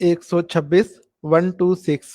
126, 126।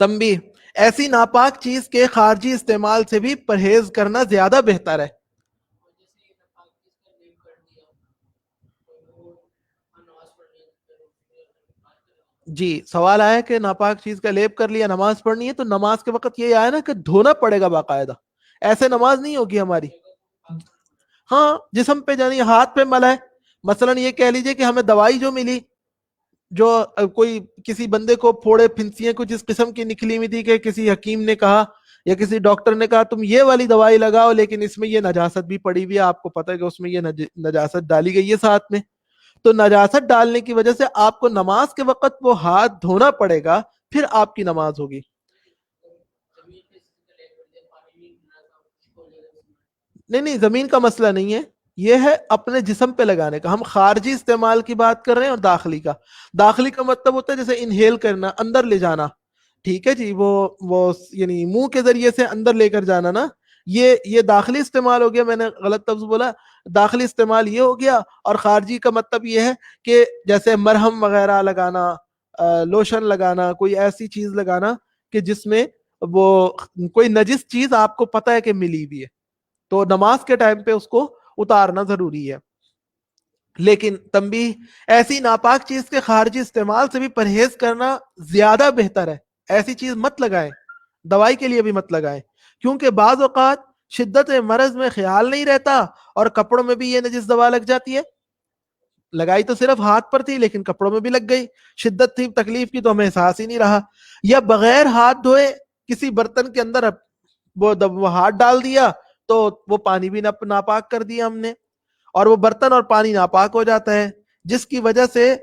تنبیہ، ایسی ناپاک چیز کے خارجی استعمال سے بھی پرہیز کرنا زیادہ بہتر ہے. جی سوال آیا کہ ناپاک چیز کا لیپ کر لیا نماز پڑھنی ہے، تو نماز کے وقت یہ آیا نا کہ دھونا پڑے گا باقاعدہ، ایسے نماز نہیں ہوگی ہماری. ہاں جسم پہ جانی ہاتھ پہ ملا ہے، مثلا یہ کہہ لیجئے کہ ہمیں دوائی جو ملی، جو کوئی کسی بندے کو پھوڑے پھنسیاں کچھ اس قسم کی نکلی ہوئی تھی کہ کسی حکیم نے کہا یا کسی ڈاکٹر نے کہا تم یہ والی دوائی لگاؤ، لیکن اس میں یہ نجاست بھی پڑی ہوئی ہے، آپ کو پتہ ہے کہ اس میں یہ نجاست ڈالی گئی ہے ساتھ میں، تو نجاست ڈالنے کی وجہ سے آپ کو نماز کے وقت وہ ہاتھ دھونا پڑے گا، پھر آپ کی نماز ہوگی. نہیں نہیں، زمین کا مسئلہ نہیں ہے، یہ ہے اپنے جسم پہ لگانے کا. ہم خارجی استعمال کی بات کر رہے ہیں اور داخلی کا. داخلی کا مطلب ہوتا ہے جیسے انہیل کرنا، اندر لے جانا، ٹھیک ہے جی، وہ یعنی منہ کے ذریعے سے اندر لے کر جانا نا، یہ داخلی استعمال ہو گیا. میں نے غلط لفظ بولا، داخلی استعمال یہ ہو گیا، اور خارجی کا مطلب یہ ہے کہ جیسے مرہم وغیرہ لگانا، لوشن لگانا، کوئی ایسی چیز لگانا کہ جس میں وہ کوئی نجس چیز آپ کو پتہ ہے کہ ملی ہوئی ہے، تو نماز کے ٹائم پہ اس کو اتارنا ضروری ہے. لیکن تنبیہ، ایسی ناپاک چیز کے خارجی استعمال سے بھی پرہیز کرنا زیادہ بہتر ہے. ایسی چیز مت لگائیں، دوائی کے لیے بھی مت لگائیں، کیونکہ بعض اوقات شدت مرض میں خیال نہیں رہتا اور کپڑوں میں بھی یہ نجس دوا لگ جاتی ہے. لگائی تو صرف ہاتھ پر تھی لیکن کپڑوں میں بھی لگ گئی، شدت تھی تکلیف کی تو ہمیں احساس ہی نہیں رہا. یا بغیر ہاتھ دھوئے کسی برتن کے اندر وہ ہاتھ ڈال دیا تو وہ پانی بھی ناپاک کر دیا ہم نے، اور وہ برتن اور پانی ناپاک ہو جاتا ہے، جس کی وجہ سے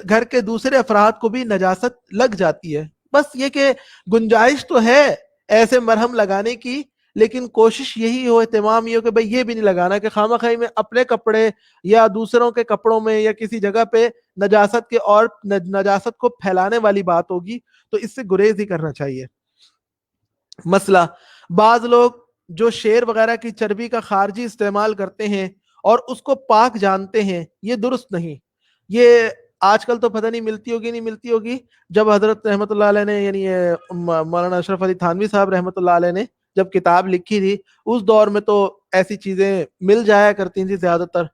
گھر کے دوسرے افراد کو بھی نجاست لگ جاتی ہے. بس یہ کہ گنجائش تو ہے ایسے مرہم لگانے کی، لیکن کوشش یہی ہو، اہتمام یہ ہو کہ بھئی یہ بھی نہیں لگانا کہ خواہ مخواہ میں اپنے کپڑے یا دوسروں کے کپڑوں میں یا کسی جگہ پہ نجاست کے اور نجاست کو پھیلانے والی بات ہوگی، تو اس سے گریز ہی کرنا چاہیے. مسئلہ، بعض لوگ جو شیر وغیرہ کی چربی کا خارجی استعمال کرتے ہیں اور اس کو پاک جانتے ہیں، یہ درست نہیں. یہ آج کل تو پتہ نہیں ملتی ہوگی نہیں ملتی ہوگی، جب حضرت رحمت اللہ علیہ نے یعنی مولانا اشرف علی تھانوی صاحب رحمت اللہ علیہ نے جب کتاب لکھی تھی، اس دور میں تو ایسی چیزیں مل جایا کرتی تھیں زیادہ تر،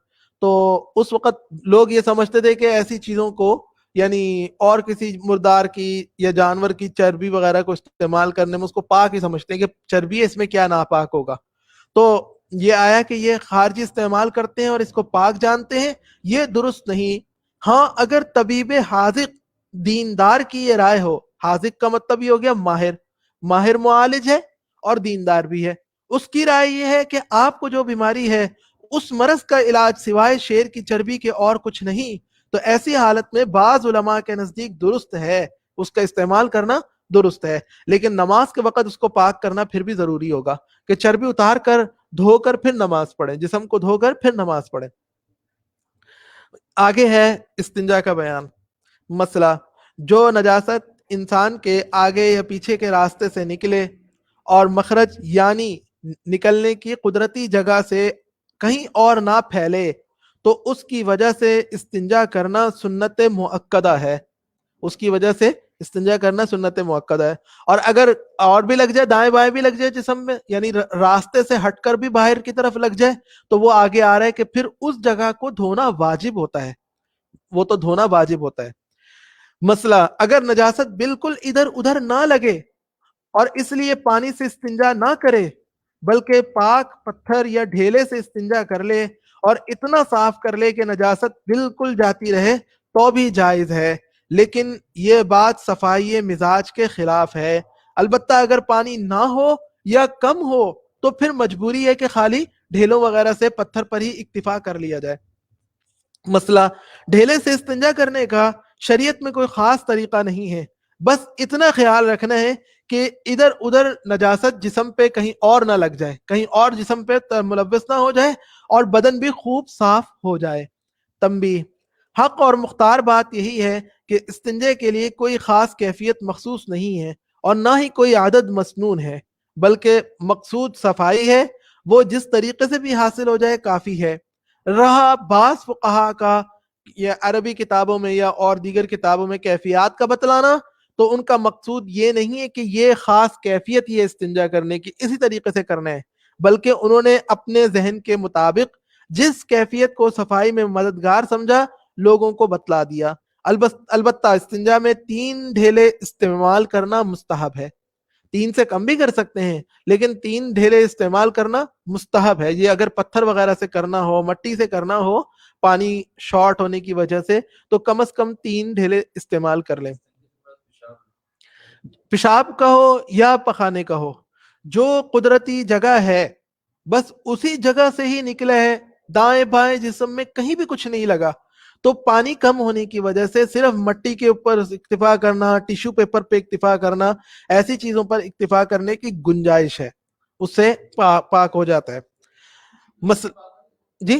تو اس وقت لوگ یہ سمجھتے تھے کہ ایسی چیزوں کو یعنی اور کسی مردار کی یا جانور کی چربی وغیرہ کو استعمال کرنے میں اس کو پاک ہی سمجھتے ہیں کہ چربی ہے، اس میں کیا ناپاک ہوگا. تو یہ آیا کہ یہ خارجی استعمال کرتے ہیں اور اس کو پاک جانتے ہیں، یہ درست نہیں. ہاں اگر طبیب حاذق دیندار کی یہ رائے ہو، حاذق کا مطلب یہ ہو گیا ماہر معالج ہے اور دیندار بھی ہے، اس کی رائے یہ ہے کہ آپ کو جو بیماری ہے اس مرض کا علاج سوائے شیر کی چربی کے اور کچھ نہیں، تو ایسی حالت میں بعض علماء کے نزدیک درست ہے، اس کا استعمال کرنا درست ہے. لیکن نماز کے وقت اس کو پاک کرنا پھر بھی ضروری ہوگا کہ چربی اتار کر دھو کر پھر نماز پڑھیں، جسم کو دھو کر پھر نماز پڑھیں. آگے ہے استنجا کا بیان. مسئلہ، جو نجاست انسان کے آگے یا پیچھے کے راستے سے نکلے اور مخرج یعنی نکلنے کی قدرتی جگہ سے کہیں اور نہ پھیلے، تو اس کی وجہ سے استنجا کرنا سنت مؤکدہ ہے. اس کی وجہ سے استنجا کرنا سنت مؤکدہ ہے. اور اگر اور بھی لگ جائے، دائیں بائیں بھی لگ جائے جسم میں، یعنی راستے سے ہٹ کر بھی باہر کی طرف لگ جائے، تو وہ آگے آ رہا ہے کہ پھر اس جگہ کو دھونا واجب ہوتا ہے، وہ تو دھونا واجب ہوتا ہے. مسئلہ، اگر نجاست بالکل ادھر ادھر نہ لگے اور اس لیے پانی سے استنجا نہ کرے بلکہ پاک پتھر یا ڈھیلے سے استنجا کر لے اور اتنا صاف کر لے کہ نجاست بالکل جاتی رہے تو بھی جائز ہے، لیکن یہ بات صفائی مزاج کے خلاف ہے. البتہ اگر پانی نہ ہو یا کم ہو تو پھر مجبوری ہے کہ خالی ڈھیلوں وغیرہ سے پتھر پر ہی اکتفا کر لیا جائے. مسئلہ، ڈھیلے سے استنجا کرنے کا شریعت میں کوئی خاص طریقہ نہیں ہے، بس اتنا خیال رکھنا ہے کہ ادھر ادھر نجاست جسم پہ کہیں اور نہ لگ جائے، کہیں اور جسم پہ ملوث نہ ہو جائے اور بدن بھی خوب صاف ہو جائے. تنبیہ، حق اور مختار بات یہی ہے کہ استنجے کے لیے کوئی خاص کیفیت مخصوص نہیں ہے اور نہ ہی کوئی عدد مسنون ہے، بلکہ مقصود صفائی ہے، وہ جس طریقے سے بھی حاصل ہو جائے کافی ہے. رہا بعض فقہا کا یا عربی کتابوں میں یا اور دیگر کتابوں میں کیفیات کا بتلانا، تو ان کا مقصود یہ نہیں ہے کہ یہ خاص کیفیت ہی ہے استنجا کرنے کی اسی طریقے سے کرنا ہے، بلکہ انہوں نے اپنے ذہن کے مطابق جس کیفیت کو صفائی میں مددگار سمجھا لوگوں کو بتلا دیا۔ البتہ استنجا میں 3 ڈھیلے استعمال کرنا مستحب ہے، 3 سے کم بھی کر سکتے ہیں لیکن 3 ڈھیلے استعمال کرنا مستحب ہے۔ یہ اگر پتھر وغیرہ سے کرنا ہو، مٹی سے کرنا ہو، پانی شارٹ ہونے کی وجہ سے، تو کم از کم 3 ڈھیلے استعمال کر لیں۔ پیشاب کا ہو یا پخانے کا ہو، جو قدرتی جگہ ہے بس اسی جگہ سے ہی نکلا ہے، دائیں بائیں جسم میں کہیں بھی کچھ نہیں لگا، تو پانی کم ہونے کی وجہ سے صرف مٹی کے اوپر اکتفا کرنا، ٹیشو پیپر پہ اکتفا کرنا، ایسی چیزوں پر اکتفا کرنے کی گنجائش ہے، اس سے پاک ہو جاتا ہے۔ جی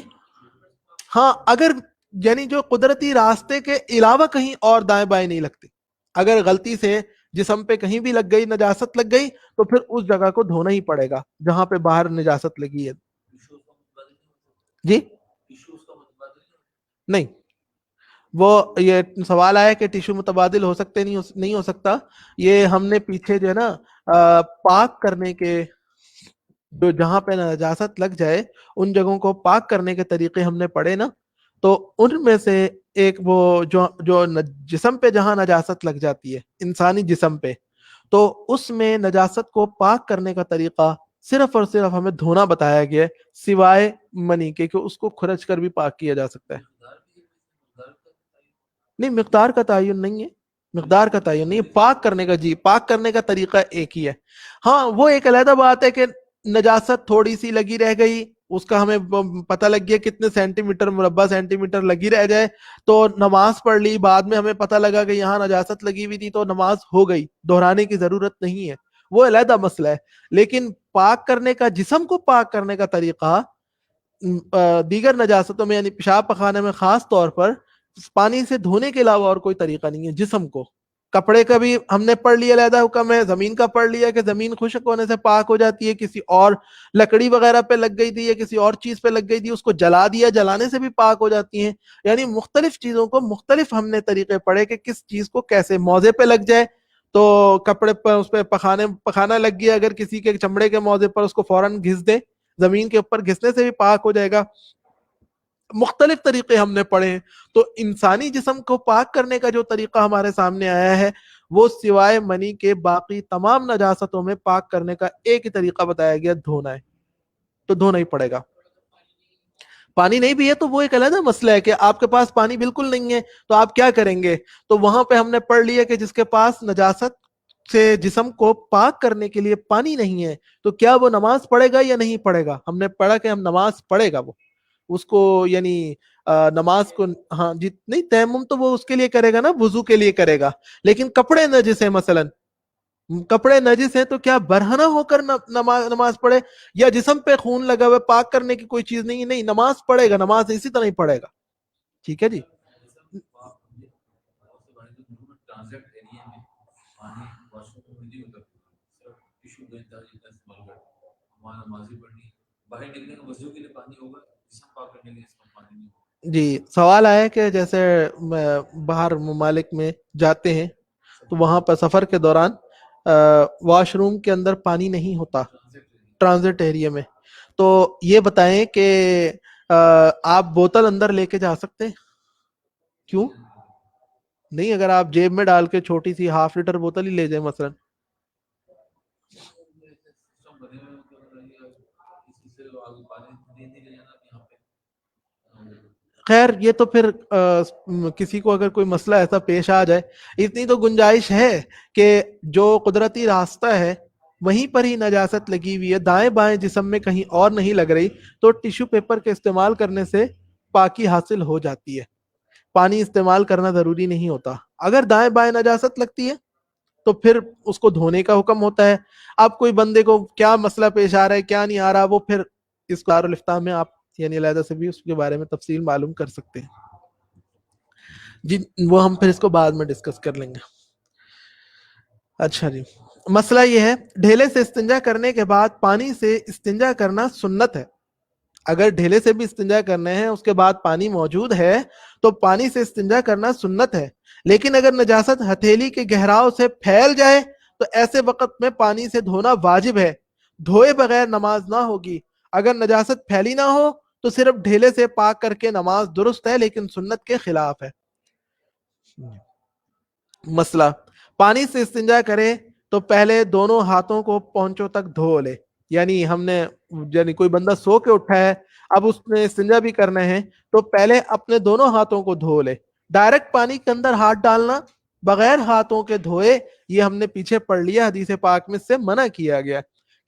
ہاں، اگر یعنی جو قدرتی راستے کے علاوہ کہیں اور دائیں بائیں نہیں لگتی، اگر غلطی سے جسم پہ کہیں بھی لگ گئی، نجاست لگ گئی، تو پھر اس جگہ کو دھونا ہی پڑے گا جہاں پہ باہر نجاست لگی ہے۔ جی نہیں، وہ یہ سوال آیا کہ ٹیشو متبادل ہو سکتے نہیں ہو سکتا، یہ ہم نے پیچھے جو ہے نا پاک کرنے کے، جو جہاں پہ نجاست لگ جائے ان جگہوں کو پاک کرنے کے طریقے ہم نے پڑھے نا، تو ان میں سے ایک وہ جو جسم پہ جہاں نجاست لگ جاتی ہے انسانی جسم پہ، تو اس میں نجاست کو پاک کرنے کا طریقہ صرف اور صرف ہمیں دھونا بتایا گیا ہے، سوائے منی کے کہ اس کو کھرچ کر بھی پاک کیا جا سکتا ہے۔ نہیں، مقدار کا تعین نہیں ہے، مقدار کا تعین نہیں ہے، پاک کرنے کا، جی پاک کرنے کا طریقہ ایک ہی ہے۔ ہاں وہ ایک علیحدہ بات ہے کہ نجاست تھوڑی سی لگی رہ گئی، اس کا ہمیں پتہ لگ گیا کتنے سینٹی میٹر، مربع سینٹی میٹر لگی رہ جائے، تو نماز پڑھ لی، بعد میں ہمیں پتہ لگا کہ یہاں نجاست لگی ہوئی تھی تو نماز ہو گئی، دہرانے کی ضرورت نہیں ہے، وہ علیحدہ مسئلہ ہے۔ لیکن پاک کرنے کا، جسم کو پاک کرنے کا طریقہ دیگر نجاستوں میں یعنی پیشاب پخانے میں خاص طور پر پانی سے دھونے کے علاوہ اور کوئی طریقہ نہیں ہے۔ جسم کو، کپڑے کا بھی ہم نے پڑھ لیا علیحدہ حکم ہے، زمین کا پڑھ لیا کہ زمین خشک ہونے سے پاک ہو جاتی ہے، کسی اور لکڑی وغیرہ پہ لگ گئی تھی یا کسی اور چیز پہ لگ گئی تھی اس کو جلا دیا، جلانے سے بھی پاک ہو جاتی ہیں۔ یعنی مختلف چیزوں کو مختلف ہم نے طریقے پڑھے کہ کس چیز کو کیسے، موزے پہ لگ جائے تو کپڑے پر اس پہ پخانا لگ گیا، اگر کسی کے چمڑے کے موزے پر اس کو فوراً گھس دے، زمین کے اوپر گھسنے سے بھی پاک ہو جائے گا۔ مختلف طریقے ہم نے پڑھے ہیں، تو انسانی جسم کو پاک کرنے کا جو طریقہ ہمارے سامنے آیا ہے وہ سوائے منی کے باقی تمام نجاستوں میں پاک کرنے کا ایک ہی طریقہ بتایا گیا، دھونا ہے، تو دھونا ہی پڑے گا۔ پانی نہیں بھی ہے تو وہ ایک علیحدہ مسئلہ ہے کہ آپ کے پاس پانی بالکل نہیں ہے تو آپ کیا کریں گے، تو وہاں پہ ہم نے پڑھ لیا کہ جس کے پاس نجاست سے جسم کو پاک کرنے کے لیے پانی نہیں ہے تو کیا وہ نماز پڑھے گا یا نہیں پڑھے گا؟ ہم نے پڑھا کہ ہم نماز پڑھے گا، وہ اس کو یعنی نماز کو، ہاں جی نہیں، تیمم تو وہ اس کے لیے کرے گا نا، وضو کے لیے کرے گا، لیکن کپڑے نجس ہیں، مثلا کپڑے نجس ہیں تو کیا برہنہ ہو کر نماز پڑھے، یا جسم پہ خون لگا ہوا پاک کرنے کی کوئی چیز نہیں، نہیں نماز پڑھے گا، نماز اسی طرح ہی پڑھے گا۔ ٹھیک ہے جی۔ جی سوال آیا کہ جیسے باہر ممالک میں جاتے ہیں تو وہاں پر سفر کے دوران واش روم کے اندر پانی نہیں ہوتا ٹرانزٹ ایریا میں، تو یہ بتائیں کہ آپ بوتل اندر لے کے جا سکتے ہیں؟ کیوں نہیں؟ اگر آپ جیب میں ڈال کے چھوٹی سی ½ لیٹر بوتل ہی لے جائیں مثلا، خیر یہ تو پھر کسی کو اگر کوئی مسئلہ ایسا پیش آ جائے، اتنی تو گنجائش ہے کہ جو قدرتی راستہ ہے وہیں پر ہی نجاست لگی ہوئی ہے، دائیں بائیں جسم میں کہیں اور نہیں لگ رہی، تو ٹیشو پیپر کے استعمال کرنے سے پاکی حاصل ہو جاتی ہے، پانی استعمال کرنا ضروری نہیں ہوتا۔ اگر دائیں بائیں نجاست لگتی ہے تو پھر اس کو دھونے کا حکم ہوتا ہے۔ اب کوئی بندے کو کیا مسئلہ پیش آ رہا ہے کیا نہیں آ رہا، وہ پھر اس دارالفتاح میں آپ یعنی علیحدہ سے بھی اس کے بارے میں تفصیل معلوم کر سکتے ہیں جی، وہ ہم پھر اس کو بعد میں ڈسکس کر لیں گے۔ اچھا جی، مسئلہ یہ ہے ڈھیلے سے استنجا کرنے کے بعد پانی سے استنجا کرنا سنت ہے۔ اگر ڈھیلے سے بھی استنجا کرنے ہیں اس کے بعد پانی موجود ہے تو پانی سے استنجا کرنا سنت ہے، لیکن اگر نجاست ہتھیلی کے گہراؤ سے پھیل جائے تو ایسے وقت میں پانی سے دھونا واجب ہے، دھوئے بغیر نماز نہ ہوگی۔ اگر نجاست پھیلی نہ ہو تو صرف ڈھیلے سے پاک کر کے نماز درست ہے، لیکن سنت کے خلاف ہے۔ مسئلہ، پانی سے استنجا کرے تو پہلے دونوں ہاتھوں کو پونچوں تک دھو لے، یعنی ہم نے یعنی کوئی بندہ سو کے اٹھا ہے، اب اس نے استنجا بھی کرنا ہے تو پہلے اپنے دونوں ہاتھوں کو دھو لے۔ ڈائریکٹ پانی کے اندر ہاتھ ڈالنا بغیر ہاتھوں کے دھوئے، یہ ہم نے پیچھے پڑھ لیا، حدیث پاک میں سے منع کیا گیا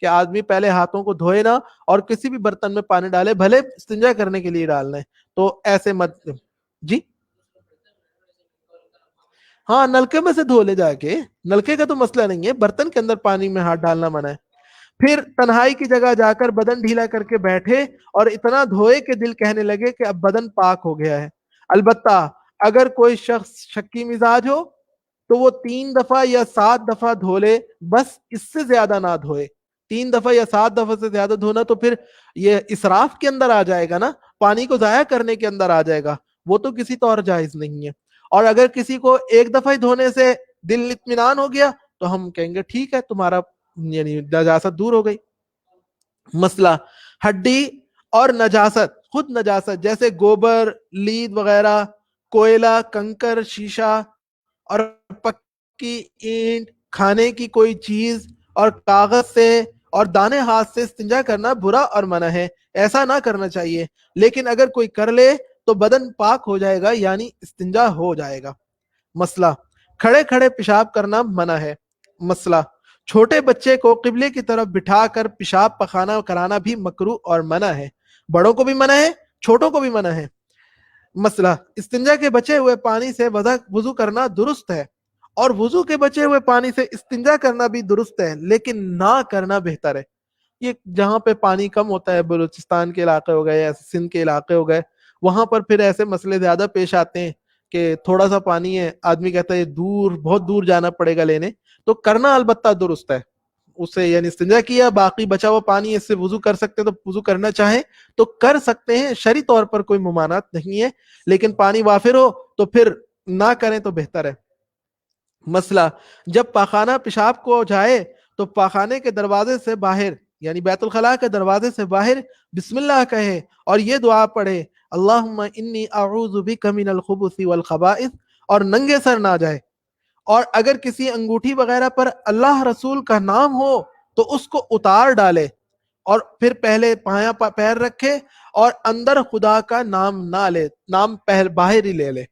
کہ آدمی پہلے ہاتھوں کو دھوئے نہ اور کسی بھی برتن میں پانی ڈالے، بھلے استنجا کرنے کے لیے ڈالنا ہے تو ایسے مت۔ جی ہاں، نلکے میں سے دھو لے جا کے، نلکے کا تو مسئلہ نہیں ہے، برتن کے اندر پانی میں ہاتھ ڈالنا منع ہے۔ پھر تنہائی کی جگہ جا کر بدن ڈھیلا کر کے بیٹھے اور اتنا دھوئے کہ دل کہنے لگے کہ اب بدن پاک ہو گیا ہے۔ البتہ اگر کوئی شخص شکی مزاج ہو تو وہ 3 دفعہ یا 7 دفعہ دھو لے، بس اس سے زیادہ نہ دھوئے۔ 3 دفعہ یا 7 دفعہ سے زیادہ دھونا تو پھر یہ اسراف کے اندر آ جائے گا نا، پانی کو ضائع کرنے کے اندر آ جائے گا، وہ تو کسی طور جائز نہیں ہے۔ اور اگر کسی کو ایک دفعہ ہی دھونے سے دل اطمینان ہو گیا تو ہم کہیں گے ٹھیک ہے، تمہارا یعنی نجاست دور ہو گئی۔ مسئلہ، ہڈی اور نجاست، خود نجاست جیسے گوبر، لید وغیرہ، کوئلہ، کنکر، شیشہ اور پکی اینٹ، کھانے کی کوئی چیز اور کاغذ سے اور دانے ہاتھ سے استنجا کرنا برا اور منع ہے، ایسا نہ کرنا چاہیے، لیکن اگر کوئی کر لے تو بدن پاک ہو جائے گا، یعنی استنجا ہو جائے گا۔ مسئلہ، کھڑے کھڑے پیشاب کرنا منع ہے۔ مسئلہ، چھوٹے بچے کو قبلے کی طرف بٹھا کر پیشاب پخانا کرانا بھی مکروہ اور منع ہے، بڑوں کو بھی منع ہے، چھوٹوں کو بھی منع ہے۔ مسئلہ، استنجا کے بچے ہوئے پانی سے وضو کرنا درست ہے، اور وضو کے بچے ہوئے پانی سے استنجا کرنا بھی درست ہے، لیکن نہ کرنا بہتر ہے۔ یہ جہاں پہ پانی کم ہوتا ہے، بلوچستان کے علاقے ہو گئے یا سندھ کے علاقے ہو گئے، وہاں پر پھر ایسے مسئلے زیادہ پیش آتے ہیں کہ تھوڑا سا پانی ہے، آدمی کہتا ہے دور، بہت دور جانا پڑے گا لینے، تو کرنا البتہ درست ہے، اسے یعنی استنجا کیا، باقی بچا ہوا پانی اس سے وضو کر سکتے تو وضو کرنا چاہیں تو کر سکتے ہیں، شرعی طور پر کوئی ممانعت نہیں ہے، لیکن پانی وافر ہو تو پھر نہ کریں تو بہتر ہے۔ مسئلہ، جب پاخانہ پیشاب کو جائے تو پاخانے کے دروازے سے باہر یعنی بیت الخلاء کے دروازے سے باہر بسم اللہ کہے اور یہ دعا پڑھے، اللہم انی اعوذ بک من الخبث والخبائث، اور ننگے سر نہ جائے۔ اور اگر کسی انگوٹھی وغیرہ پر اللہ رسول کا نام ہو تو اس کو اتار ڈالے اور پھر پہلے پایا پیر رکھے اور اندر خدا کا نام نہ لے، نام باہر ہی لے لے۔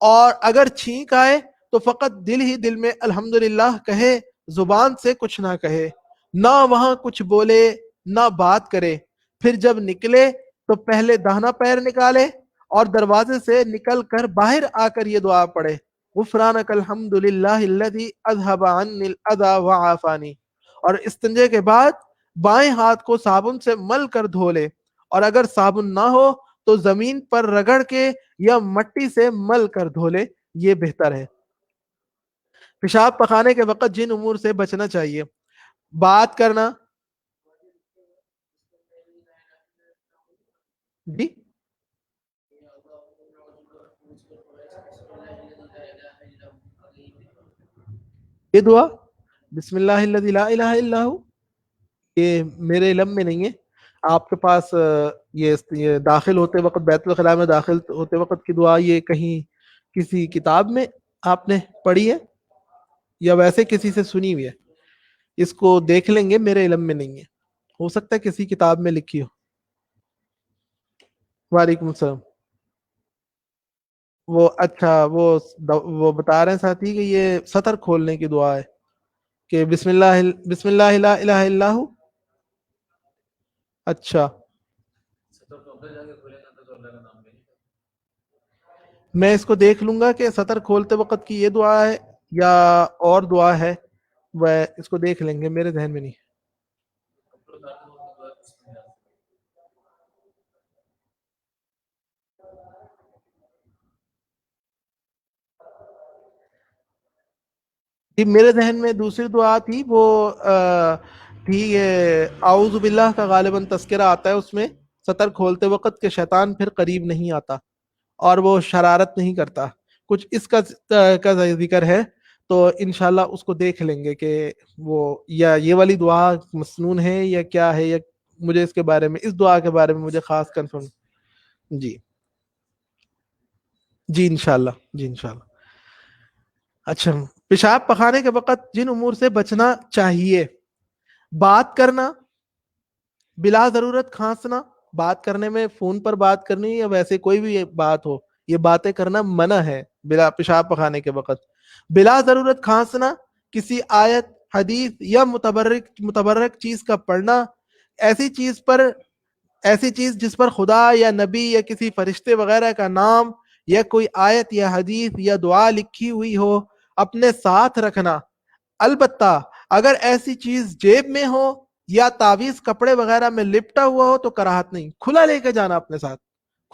اور اگر چھینک آئے تو فقط دل ہی دل میں الحمدللہ کہے، زبان سے کچھ نہ کہے، نہ وہاں کچھ بولے نہ بات کرے۔ پھر جب نکلے تو پہلے داہنا پیر نکالے اور دروازے سے نکل کر باہر آ کر یہ دعا پڑھے، غفرانک الحمد للہ الذی اذهب عنی الاذی وعافانی۔ اور استنجے کے بعد بائیں ہاتھ کو صابن سے مل کر دھو لے، اور اگر صابن نہ ہو تو زمین پر رگڑ کے یا مٹی سے مل کر دھو لے، یہ بہتر ہے۔ پیشاب پخانے کے وقت جن امور سے بچنا چاہیے، بات کرنا، جی یہ دعا بسم اللہ الذی لا الہ الا ہو، یہ میرے علم میں نہیں ہے، آپ کے پاس یہ داخل ہوتے وقت بیت الخلاء میں داخل ہوتے وقت کی دعا یہ کہیں کسی کتاب میں آپ نے پڑھی ہے یا ویسے کسی سے سنی ہوئی ہے؟ اس کو دیکھ لیں گے، میرے علم میں نہیں ہے، ہو سکتا ہے کسی کتاب میں لکھی ہو۔ وعلیکم السلام۔ وہ اچھا وہ بتا رہے ہیں ساتھی کہ یہ سطر کھولنے کی دعا ہے کہ بسم اللہ لا الہ الا ہو۔ اچھا، میں اس کو دیکھ لوں گا کہ سطر کھولتے وقت کی یہ دعا ہے یا اور دعا ہے، وہ اس کو دیکھ لیں گے، میرے ذہن میں نہیں۔ جی میرے ذہن میں دوسری دعا تھی، وہ تھی یہ اعوذ باللہ کا غالباً تذکرہ آتا ہے اس میں سطر کھولتے وقت کہ شیطان پھر قریب نہیں آتا اور وہ شرارت نہیں کرتا، کچھ اس کا ذکر ہے، تو انشاءاللہ اس کو دیکھ لیں گے کہ وہ یا یہ والی دعا مسنون ہے یا کیا ہے، یا مجھے اس کے بارے میں، اس دعا کے بارے میں مجھے خاص کنفرم. جی جی انشاءاللہ، جی انشاءاللہ. اچھا، پیشاب پخانے کے وقت جن امور سے بچنا چاہیے: بات کرنا، بلا ضرورت کھانسنا. بات کرنے میں فون پر بات کرنی یا ویسے کوئی بھی بات ہو، یہ باتیں کرنا منع ہے بلا پیشاب پخانے کے وقت. بلا ضرورت کھانسنا، کسی آیت، حدیث یا متبرک چیز کا پڑھنا، ایسی چیز جس پر خدا یا نبی یا کسی فرشتے وغیرہ کا نام یا کوئی آیت یا حدیث یا دعا لکھی ہوئی ہو، اپنے ساتھ رکھنا. البتہ اگر ایسی چیز جیب میں ہو یا تعویذ کپڑے وغیرہ میں لپٹا ہوا ہو تو کراہت نہیں. کھلا لے کے جانا اپنے ساتھ،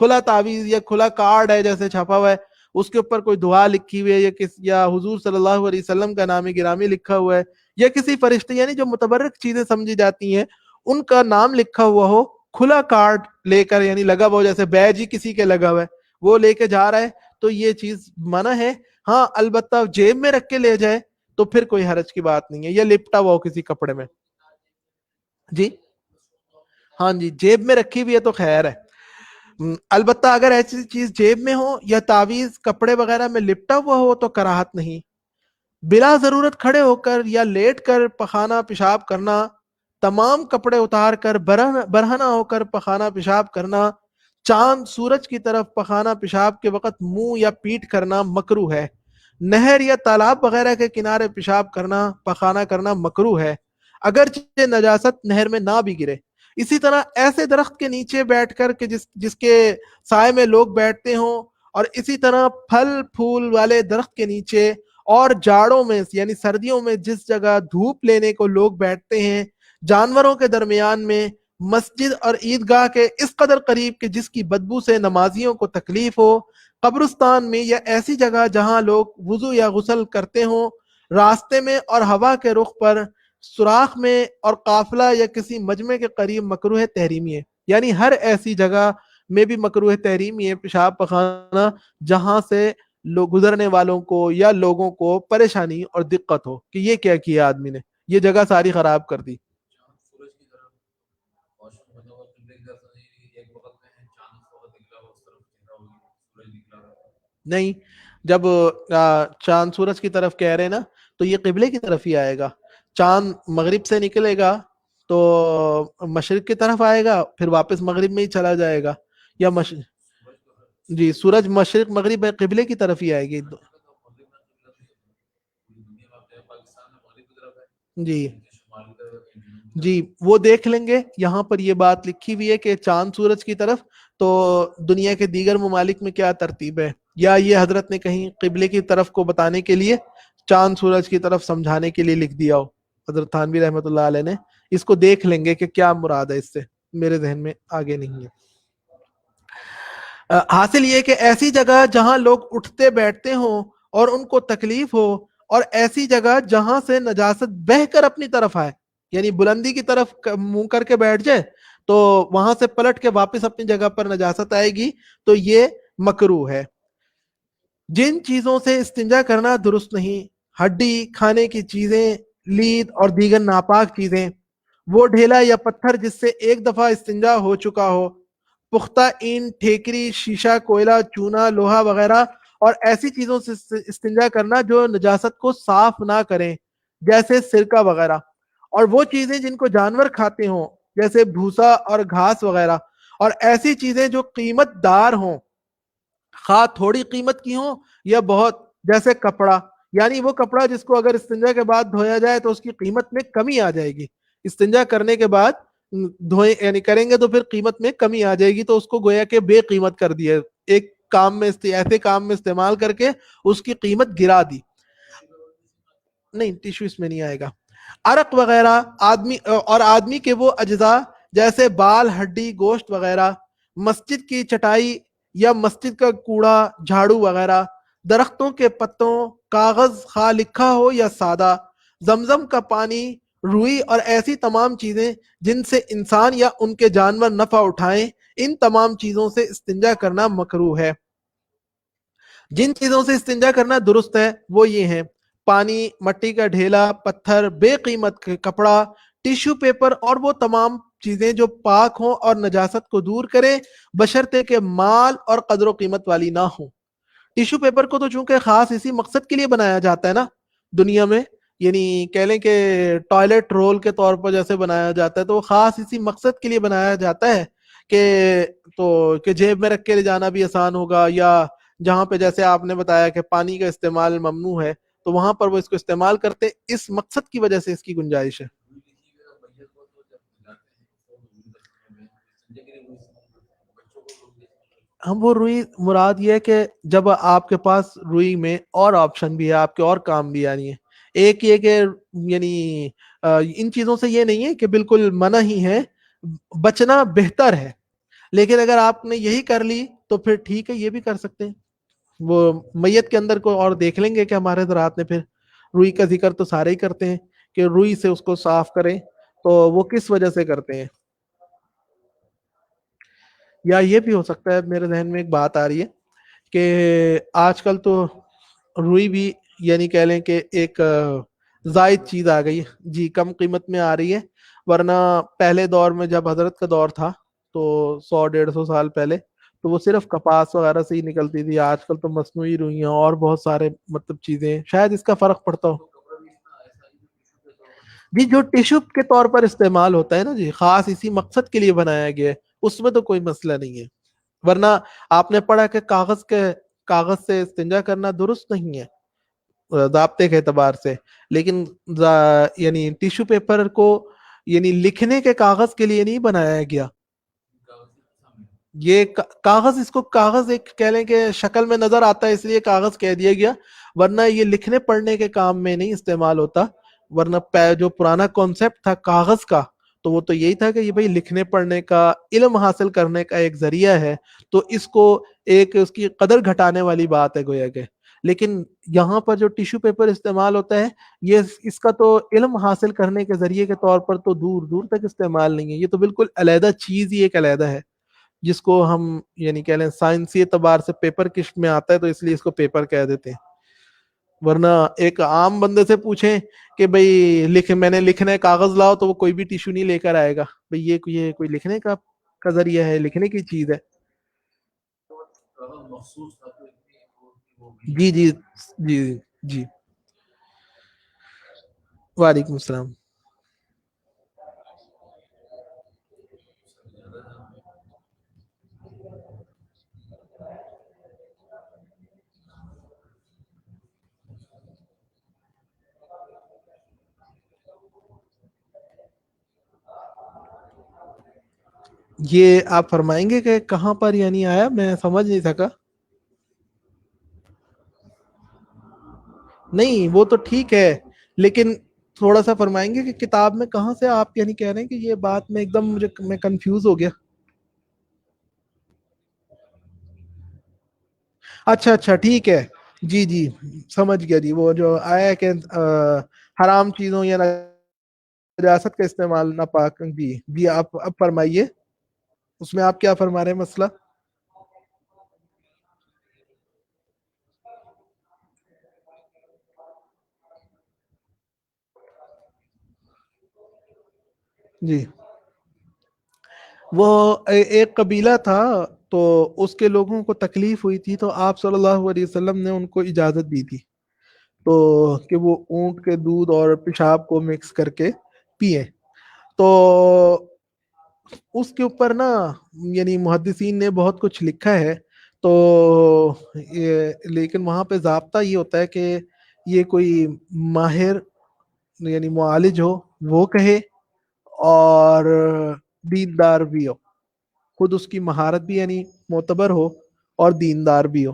کھلا تعویذ یا کھلا کارڈ ہے جیسے چھپا ہوا ہے، اس کے اوپر کوئی دعا لکھی ہوئی ہے یا حضور صلی اللہ علیہ وسلم کا نام گرامی لکھا ہوا ہے، یا کسی فرشتے یعنی جو متبرک چیزیں سمجھی جاتی ہیں ان کا نام لکھا ہوا ہو، کھلا کارڈ لے کر یعنی لگا ہوا جیسے بیج ہی کسی کے لگا ہوا ہے وہ لے کے جا رہا ہے تو یہ چیز منع ہے. ہاں البتہ جیب میں رکھ کے لے جائے تو پھر کوئی حرج کی بات نہیں ہے، یا لپٹا ہوا ہو کسی کپڑے میں. جی ہاں جی، جیب میں رکھی ہوئی ہے تو خیر ہے. البتہ اگر ایسی چیز جیب میں ہو یا تعویذ کپڑے وغیرہ میں لپٹا ہوا ہو تو کراہت نہیں. بلا ضرورت کھڑے ہو کر یا لیٹ کر پخانا پیشاب کرنا، تمام کپڑے اتار کر برہنہ ہو کر پخانا پیشاب کرنا، چاند سورج کی طرف پخانا پیشاب کے وقت منہ یا پیٹ کرنا مکروہ ہے. نہر یا تالاب وغیرہ کے کنارے پیشاب کرنا پخانا کرنا مکروہ ہے، اگرچہ نجاست نہر میں نہ بھی گرے. اسی طرح ایسے درخت کے نیچے بیٹھ کر کہ جس کے سائے میں لوگ بیٹھتے ہوں، اور اسی طرح پھل پھول والے درخت کے نیچے، اور جاڑوں میں یعنی سردیوں میں جس جگہ دھوپ لینے کو لوگ بیٹھتے ہیں، جانوروں کے درمیان میں، مسجد اور عیدگاہ کے اس قدر قریب کہ جس کی بدبو سے نمازیوں کو تکلیف ہو، قبرستان میں یا ایسی جگہ جہاں لوگ وضو یا غسل کرتے ہوں، راستے میں اور ہوا کے رخ پر، سوراخ میں اور قافلہ یا کسی مجمع کے قریب مکروہ تحریمی ہے. یعنی ہر ایسی جگہ میں بھی مکروہ تحریمی ہے پیشاب پخانا جہاں سے گزرنے والوں کو یا لوگوں کو پریشانی اور دقت ہو کہ یہ کیا کیا آدمی نے، یہ جگہ ساری خراب کر دی. نہیں، جب چاند سورج کی طرف کہہ رہے نا تو یہ قبلے کی طرف ہی آئے گا. چاند مغرب سے نکلے گا تو مشرق کی طرف آئے گا، پھر واپس مغرب میں ہی چلا جائے گا. یا جی سورج مشرق مغرب قبلے کی طرف ہی آئے گی. جی جی وہ دیکھ لیں گے، یہاں پر یہ بات لکھی ہوئی ہے کہ چاند سورج کی طرف، تو دنیا کے دیگر ممالک میں کیا ترتیب ہے، یا یہ حضرت نے کہیں قبلے کی طرف کو بتانے کے لیے چاند سورج کی طرف سمجھانے کے لیے لکھ دیا ہو حضرت تھانوی رحمۃ اللہ علیہ نے. اس کو دیکھ لیں گے کہ کیا مراد ہے اس سے، میرے ذہن میں آگے نہیں ہے. حاصل یہ کہ ایسی جگہ جہاں لوگ اٹھتے بیٹھتے ہوں اور ان کو تکلیف ہو، اور ایسی جگہ جہاں سے نجاست بہہ کر اپنی طرف آئے، یعنی بلندی کی طرف منہ کر کے بیٹھ جائے تو وہاں سے پلٹ کے واپس اپنی جگہ پر نجاست آئے گی تو یہ مکروہ ہے. جن چیزوں سے استنجا کرنا درست نہیں: ہڈی، کھانے کی چیزیں، لید اور دیگر ناپاک چیزیں، وہ ڈھیلا یا پتھر جس سے ایک دفعہ استنجا ہو چکا ہو، پختہ اینٹ، ٹھیکری، شیشہ، کوئلہ، چونا، لوہا وغیرہ، اور ایسی چیزوں سے استنجا کرنا جو نجاست کو صاف نہ کریں جیسے سرکہ وغیرہ، اور وہ چیزیں جن کو جانور کھاتے ہوں جیسے بھوسا اور گھاس وغیرہ، اور ایسی چیزیں جو قیمت دار ہوں خواہ تھوڑی قیمت کی ہوں یا بہت، جیسے کپڑا، یعنی وہ کپڑا جس کو اگر استنجا کے بعد دھویا جائے تو اس کی قیمت میں کمی آ جائے گی، استنجا کرنے کے بعد دھوئیں یعنی کریں گے تو پھر قیمت میں کمی آ جائے گی، تو اس کو گویا کہ بے قیمت کر دیا، ایک کام میں ایسے کام میں استعمال کر کے اس کی قیمت گرا دی. نہیں ٹیشو اس میں نہیں آئے گا. عرق وغیرہ، آدمی کے وہ اجزاء جیسے بال، ہڈی، گوشت وغیرہ، مسجد کی چٹائی یا مسجد کا کوڑا، جھاڑو وغیرہ، درختوں کے پتوں، کاغذ خواہ لکھا ہو یا سادہ، زمزم کا پانی، روئی اور ایسی تمام چیزیں جن سے انسان یا ان کے جانور نفع اٹھائیں، ان تمام چیزوں سے استنجا کرنا مکروہ ہے. جن چیزوں سے استنجا کرنا درست ہے وہ یہ ہیں: پانی، مٹی کا ڈھیلا، پتھر، بے قیمت کپڑا، ٹیشو پیپر اور وہ تمام چیزیں جو پاک ہوں اور نجاست کو دور کریں، بشرطے کہ مال اور قدر و قیمت والی نہ ہوں۔ ٹیشو پیپر کو تو چونکہ خاص اسی مقصد کے لیے بنایا جاتا ہے نا دنیا میں، یعنی کہہ لیں کہ ٹوائلٹ رول کے طور پر جیسے بنایا جاتا ہے، تو وہ خاص اسی مقصد کے لیے بنایا جاتا ہے کہ کہ جیب میں رکھ کے لے جانا بھی آسان ہوگا، یا جہاں پہ جیسے آپ نے بتایا کہ پانی کا استعمال ممنوع ہے تو وہاں پر وہ اس کو استعمال کرتے، اس مقصد کی وجہ سے اس کی گنجائش ہے۔ ہم وہ روئی مراد یہ ہے کہ جب آپ کے پاس روئی میں اور آپشن بھی ہے، آپ کے اور کام بھی آ رہی ہیں، ایک یہ کہ یعنی ان چیزوں سے یہ نہیں ہے کہ بالکل منع ہی ہے، بچنا بہتر ہے، لیکن اگر آپ نے یہی کر لی تو پھر ٹھیک ہے، یہ بھی کر سکتے ہیں۔ وہ میت کے اندر کو اور دیکھ لیں گے کہ ہمارے حضرات نے پھر روئی کا ذکر تو سارے ہی کرتے ہیں کہ روئی سے اس کو صاف کریں، تو وہ کس وجہ سے کرتے ہیں؟ یا یہ بھی ہو سکتا ہے، میرے ذہن میں ایک بات آ رہی ہے کہ آج کل تو روئی بھی یعنی کہہ لیں کہ ایک زائد چیز آ گئی ہے، جی کم قیمت میں آ رہی ہے، ورنہ پہلے دور میں جب حضرت کا دور تھا تو 100 150 سال پہلے تو وہ صرف کپاس وغیرہ سے ہی نکلتی تھی، آج کل تو مصنوعی روئیاں اور بہت سارے مطلب چیزیں، شاید اس کا فرق پڑتا ہو۔ جی جو ٹیشو کے طور پر استعمال ہوتا ہے نا جی، خاص اسی مقصد کے لیے بنایا گیا ہے، اس میں تو کوئی مسئلہ نہیں ہے، ورنہ آپ نے پڑھا کہ کاغذ سے استنجا کرنا درست نہیں ہے ضابطے کے اعتبار سے، لیکن یعنی ٹیشو پیپر کو یعنی لکھنے کے کاغذ کے لیے نہیں بنایا گیا، یہ کاغذ، اس کو کاغذ ایک کہہ لیں کہ شکل میں نظر آتا ہے اس لیے کاغذ کہہ دیا گیا، ورنہ یہ لکھنے پڑھنے کے کام میں نہیں استعمال ہوتا، ورنہ جو پرانا کانسیپٹ تھا کاغذ کا تو وہ تو یہی تھا کہ یہ بھائی لکھنے پڑھنے کا، علم حاصل کرنے کا ایک ذریعہ ہے، تو اس کو ایک اس کی قدر گھٹانے والی بات ہے گویا کہ، لیکن یہاں پر جو ٹیشو پیپر استعمال ہوتا ہے یہ اس کا تو علم حاصل کرنے کے ذریعے کے طور پر تو دور دور تک استعمال نہیں ہے، یہ تو بالکل علیحدہ چیز ہی ایک علیحدہ ہے، جس کو ہم یعنی کہہ لیں سائنسی اعتبار سے پیپر کش میں آتا ہے تو اس لیے اس کو پیپر کہہ دیتے ہیں، ورنہ ایک عام بندے سے پوچھیں کہ بھئی میں نے لکھنا ہے کاغذ لاؤ تو وہ کوئی بھی ٹیشو نہیں لے کر آئے گا، بھئی یہ کوئی لکھنے کا ذریعہ ہے، لکھنے کی چیز ہے۔ جی جی جی جی، وعلیکم السلام۔ یہ آپ فرمائیں گے کہ کہاں پر یعنی آیا، میں سمجھ نہیں سکا۔ نہیں وہ تو ٹھیک ہے، لیکن تھوڑا سا فرمائیں گے کہ کتاب میں کہاں سے آپ یعنی کہہ رہے ہیں کہ یہ بات میں ایک دم میں کنفیوز ہو گیا۔ اچھا اچھا ٹھیک ہے، جی جی سمجھ گیا جی، وہ جو آیا ہے کہ حرام چیزوں یا نجاست کا استعمال ناپاک، جی جی آپ اب فرمائیے، اس میں آپ کیا فرما رہے ہیں مسئلہ؟ جی وہ ایک قبیلہ تھا، تو اس کے لوگوں کو تکلیف ہوئی تھی تو آپ صلی اللہ علیہ وسلم نے ان کو اجازت دی تھی تو کہ وہ اونٹ کے دودھ اور پیشاب کو مکس کر کے پیئے، تو اس کے اوپر نا یعنی محدثین نے بہت کچھ لکھا ہے، تو لیکن وہاں پہ ضابطہ یہ ہوتا ہے کہ یہ کوئی ماہر یعنی معالج ہو وہ کہے، اور دیندار بھی ہو، خود اس کی مہارت بھی یعنی معتبر ہو اور دیندار بھی ہو،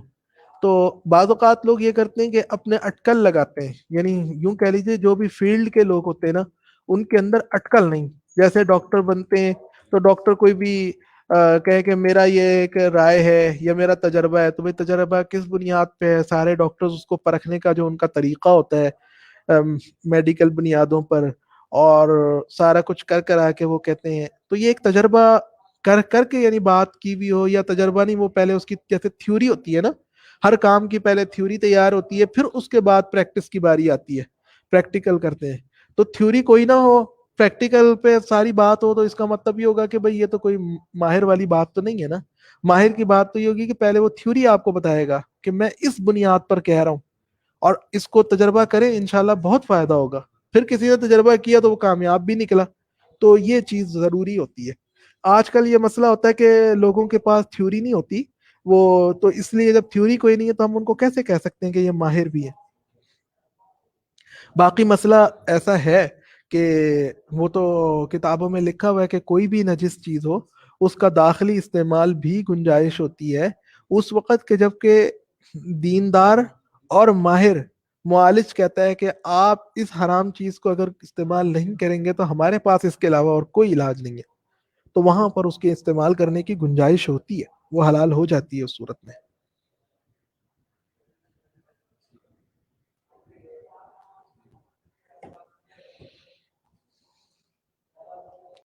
تو بعض اوقات لوگ یہ کرتے ہیں کہ اپنے اٹکل لگاتے ہیں، یعنی یوں کہہ لیجیے جو بھی فیلڈ کے لوگ ہوتے ہیں نا ان کے اندر اٹکل نہیں، جیسے ڈاکٹر بنتے ہیں تو ڈاکٹر کوئی بھی کہے کہ میرا یہ ایک رائے ہے یا میرا تجربہ ہے، تو بھائی تجربہ کس بنیاد پہ ہے؟ سارے ڈاکٹرز اس کو پرکھنے کا جو ان کا طریقہ ہوتا ہے میڈیکل بنیادوں پر اور سارا کچھ کر کر آ کے وہ کہتے ہیں، تو یہ ایک تجربہ کر کر کے یعنی بات کی بھی ہو یا تجربہ نہیں، وہ پہلے اس کی جیسے تھیوری ہوتی ہے نا، ہر کام کی پہلے تھیوری تیار ہوتی ہے، پھر اس کے بعد پریکٹس کی باری آتی ہے، پریکٹیکل کرتے ہیں. تو تھیوری کوئی نہ ہو، پریکٹیکل پہ ساری بات ہو، تو اس کا مطلب یہ ہوگا کہ بھئی یہ تو کوئی ماہر والی بات تو نہیں ہے نا. ماہر کی بات تو یہ ہوگی کہ پہلے وہ تھیوری آپ کو بتائے گا کہ میں اس بنیاد پر کہہ رہا ہوں، اور اس کو تجربہ کریں، انشاءاللہ بہت فائدہ ہوگا. پھر کسی نے تجربہ کیا تو وہ کامیاب بھی نکلا. تو یہ چیز ضروری ہوتی ہے. آج کل یہ مسئلہ ہوتا ہے کہ لوگوں کے پاس تھیوری نہیں ہوتی، وہ تو اس لیے جب تھیوری کوئی نہیں ہے تو ہم ان کو کیسے کہہ سکتے ہیں کہ یہ ماہر بھی ہے. باقی مسئلہ ایسا ہے کہ وہ تو کتابوں میں لکھا ہوا ہے کہ کوئی بھی نجس چیز ہو اس کا داخلی استعمال بھی گنجائش ہوتی ہے اس وقت کہ جب کہ دیندار اور ماہر معالج کہتا ہے کہ آپ اس حرام چیز کو اگر استعمال نہیں کریں گے تو ہمارے پاس اس کے علاوہ اور کوئی علاج نہیں ہے، تو وہاں پر اس کے استعمال کرنے کی گنجائش ہوتی ہے، وہ حلال ہو جاتی ہے اس صورت میں.